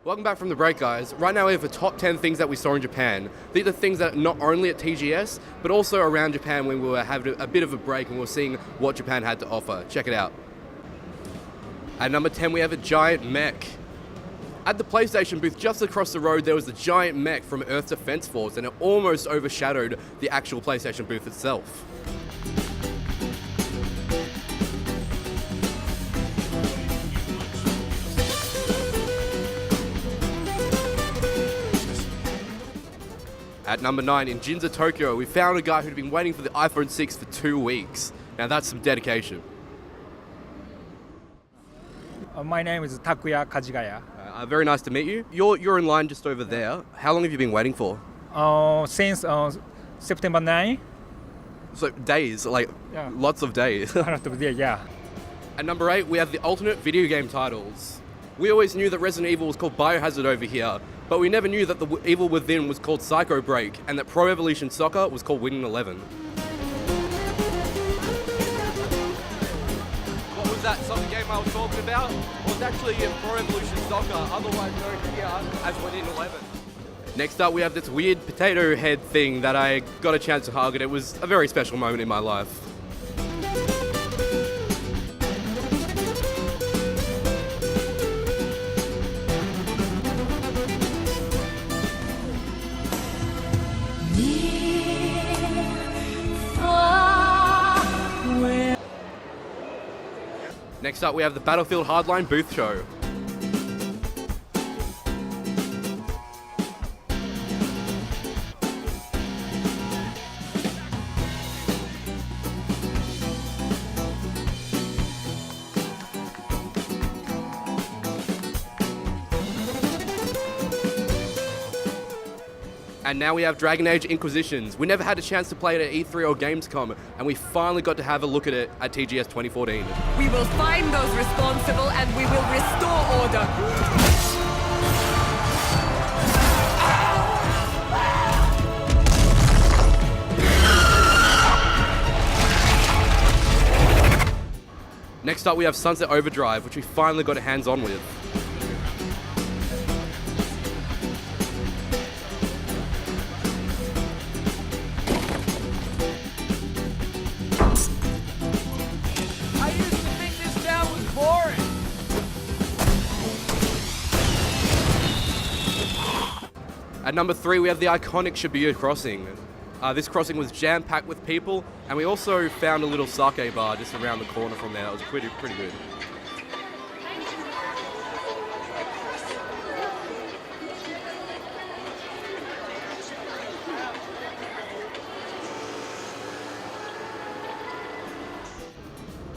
Welcome back from the break, guys. Right now we have the top 10 things that we saw in Japan. These are things that not only at TGS, but also around Japan when we were having a bit of a break and we were seeing what Japan had to offer. Check it out. At number 10, we have a giant mech. At the PlayStation booth just across the road, there was a giant mech from Earth Defense Force, and it almost overshadowed the actual PlayStation booth itself. At number 9, in Ginza, Tokyo, we found a guy who'd been waiting for the iPhone 6 for 2 weeks. Now that's some dedication. My name is Takuya Kajigaya. Very nice to meet you. You're in line just over there. How long have you been waiting for? Since September 9. So days, Yeah. Lots of days. Yeah. At number 8, we have the alternate video game titles. We always knew that Resident Evil was called Biohazard over here, but we never knew that the evil within was called Psycho Break and that Pro Evolution Soccer was called Winning 11. What was that soccer game I was talking about? Well, it's actually in Pro Evolution Soccer, otherwise known here as Winning 11. Next up, we have this weird potato head thing that I got a chance to hug, and it was a very special moment in my life. Next up, we have the Battlefield Hardline booth show. And now we have Dragon Age Inquisitions. We never had a chance to play it at E3 or Gamescom, and we finally got to have a look at it at TGS 2014. We will find those responsible and we will restore order. Next up, we have Sunset Overdrive, which we finally got a hands-on with. At number 3, we have the iconic Shibuya crossing. This crossing was jam-packed with people, and we also found a little sake bar just around the corner from there. It was pretty good.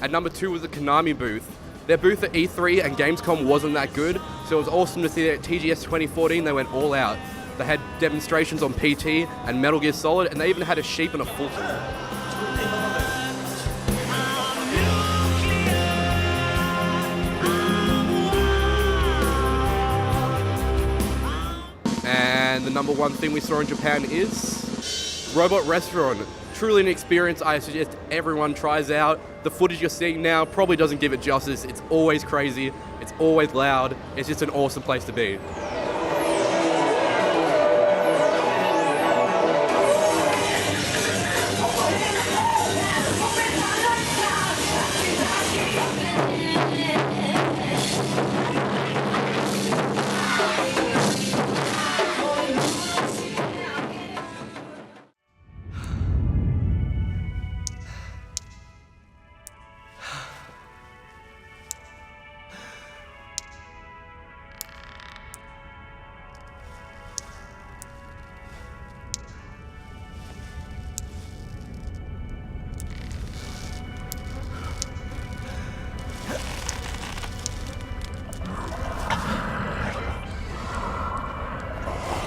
At number 2 was the Konami booth. Their booth at E3 and Gamescom wasn't that good, so it was awesome to see that at TGS 2014 they went all out. They had demonstrations on PT and Metal Gear Solid, and they even had a sheep and a Fulton. And the number 1 thing we saw in Japan is Robot Restaurant. Truly an experience I suggest everyone tries out. The footage you're seeing now probably doesn't give it justice. It's always crazy, it's always loud, it's just an awesome place to be.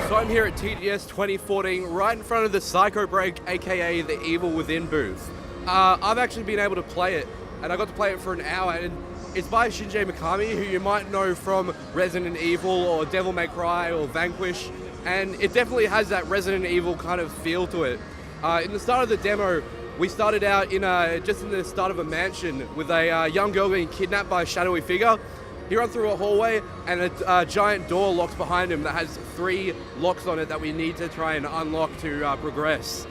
So I'm here at TGS 2014, right in front of the Psycho Break, aka the Evil Within booth. I've actually been able to play it, and I got to play it for an hour, and it's by Shinji Mikami, who you might know from Resident Evil or Devil May Cry or Vanquish, and it definitely has that Resident Evil kind of feel to it. In the start of the demo, we started out in just in the start of a mansion with a young girl being kidnapped by a shadowy figure. He runs through a hallway, and a giant door locks behind him that has 3 locks on it that we need to try and unlock to progress.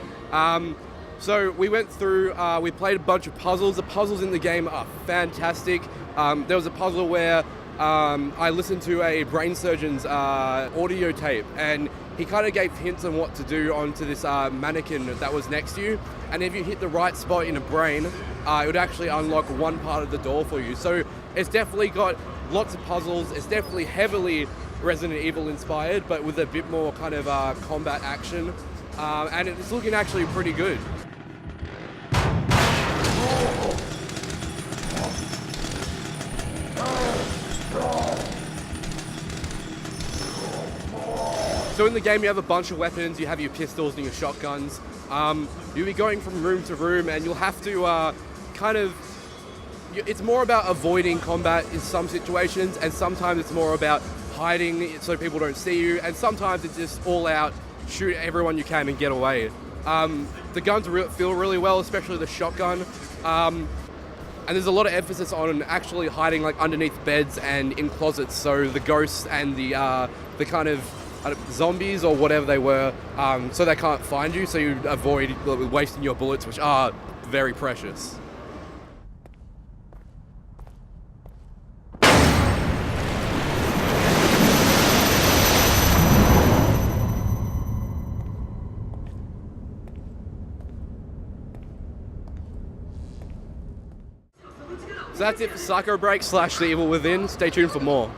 So we went through, we played a bunch of puzzles. The puzzles in the game are fantastic. There was a puzzle where I listened to a brain surgeon's audio tape, and he kind of gave hints on what to do onto this mannequin that was next to you. And if you hit the right spot in a brain, it would actually unlock one part of the door for you. So it's definitely got lots of puzzles. It's definitely heavily Resident Evil inspired, but with a bit more kind of combat action. And it's looking actually pretty good. So in the game you have a bunch of weapons. You have your pistols and your shotguns. You'll be going from room to room, and you'll have to it's more about avoiding combat in some situations, and sometimes it's more about hiding so people don't see you, and sometimes it's just all out, shoot everyone you can and get away. The guns feel really well, especially the shotgun. And there's a lot of emphasis on actually hiding like underneath beds and in closets, so the ghosts and the kind of zombies or whatever they were, so they can't find you, so you avoid wasting your bullets, which are very precious. So that's it for Psycho Break / The Evil Within. Stay tuned for more.